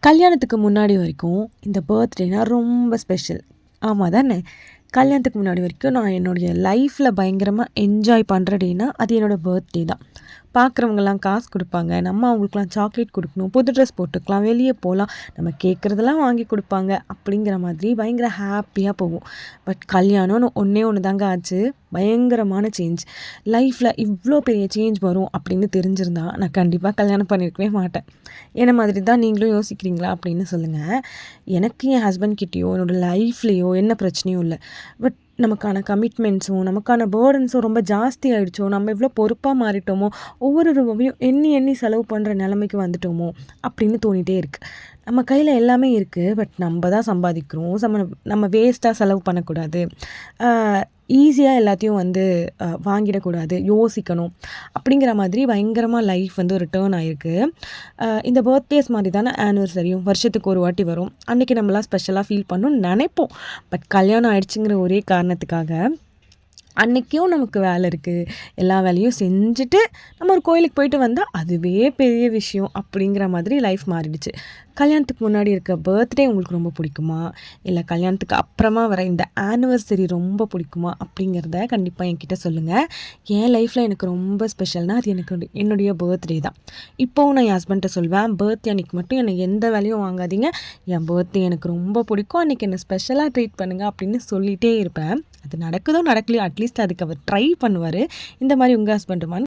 கல்யாணத்துக்கு முன்னாடி வரைக்கும் இந்த பர்த்டேனா ரொம்ப ஸ்பெஷல். ஆமா தானே? கல்யாணத்துக்கு முன்னாடி வரைக்கும் நான் என்னுடைய லைஃப்பில் பயங்கரமாக என்ஜாய் பண்ணுற டேனா அது என்னோடய பர்த்டே தான். பார்க்குறவங்கலாம் காசு கொடுப்பாங்க. நம்ம அவங்களுக்குலாம் சாக்லேட் கொடுக்கணும், புது ட்ரெஸ் போட்டுக்கலாம், வெளியே போகலாம், நம்ம கேட்குறதெல்லாம் வாங்கி கொடுப்பாங்க. அப்படிங்கிற மாதிரி பயங்கர ஹாப்பியாக போகும். பட் கல்யாணம்னு ஒன்றே ஒன்று தாங்க ஆச்சு. பயங்கரமான சேஞ்ச். லைஃப்பில் இவ்வளோ பெரிய சேஞ்ச் வரும் அப்படின்னு தெரிஞ்சிருந்தா நான் கண்டிப்பாக கல்யாணம் பண்ணியிருக்கவே மாட்டேன். என்ன மாதிரி தான் நீங்களும் யோசிக்கிறீங்களா அப்படின்னு சொல்லுங்கள். எனக்கு என் ஹஸ்பண்ட் கிட்டேயோ என்னோடய லைஃப்லேயோ எந்த பிரச்சனையும் இல்லை. பட் நமக்கான கமிட்மெண்ட்ஸும் நமக்கான பேர்டன்ஸும் ரொம்ப ஜாஸ்தி ஆகிடுச்சோ, நம்ம எவ்வளோ பொறுப்பாக மாறிட்டோமோ, ஒவ்வொரு ரூபாயும் எண்ணி எண்ணி செலவு பண்ணுற நிலைமைக்கு வந்துட்டோமோ அப்படின்னு தோணிகிட்டே இருக்குது. நம்ம கையில் எல்லாமே இருக்குது, பட் நம்ம தான் சம்பாதிக்கிறோம். நம்ம வேஸ்ட்டாக செலவு பண்ணக்கூடாது, ஈஸியாக எல்லாத்தையும் வாங்கிடக்கூடாது, யோசிக்கணும். அப்படிங்கிற மாதிரி பயங்கரமாக லைஃப் ஒரு டேர்ன் ஆகிருக்கு. இந்த பர்த்டேஸ் மாதிரி தானே ஆனிவர்சரியும் வருஷத்துக்கு ஒரு வாட்டி வரும். அன்றைக்கி நம்மளாம் ஸ்பெஷலாக ஃபீல் பண்ணணும்னு நினைப்போம். பட் கல்யாணம் ஆயிடுச்சுங்கிற ஒரே காரணத்துக்காக அன்றைக்கும் நமக்கு வேலை இருக்குது, எல்லா வேலையும் செஞ்சுட்டு நம்ம ஒரு கோயிலுக்கு போயிட்டு வந்தால் அதுவே பெரிய விஷயம் அப்படிங்கிற மாதிரி லைஃப் மாறிடுச்சு. கல்யாணத்துக்கு முன்னாடி இருக்க பர்த்டே உங்களுக்கு ரொம்ப பிடிக்குமா, இல்லை கல்யாணத்துக்கு அப்புறமா வர இந்த ஆனிவர்சரி ரொம்ப பிடிக்குமா அப்படிங்கிறத கண்டிப்பாக என்கிட்ட சொல்லுங்கள். என் லைஃப்பில் எனக்கு ரொம்ப ஸ்பெஷல்னால் அது என்னுடைய பர்த்டே தான். இப்போவும் நான் என் ஹஸ்பண்ட்டை சொல்வேன், பர்த்டே அன்றைக்கி மட்டும் என்னை எந்த வேலையும் வாங்காதீங்க, என் பர்த்டே எனக்கு ரொம்ப பிடிக்கும், அன்றைக்கி என்னை ஸ்பெஷலாக ட்ரீட் பண்ணுங்கள் அப்படின்னு சொல்லிகிட்டே இருப்பேன். அது நடக்குதோ நடக்கலையோ அட்லீஸ்ட் அதுக்கு அவர் ட்ரை பண்ணுவார். இந்த மாதிரி உங்கள் ஹஸ்பண்டுமான்னு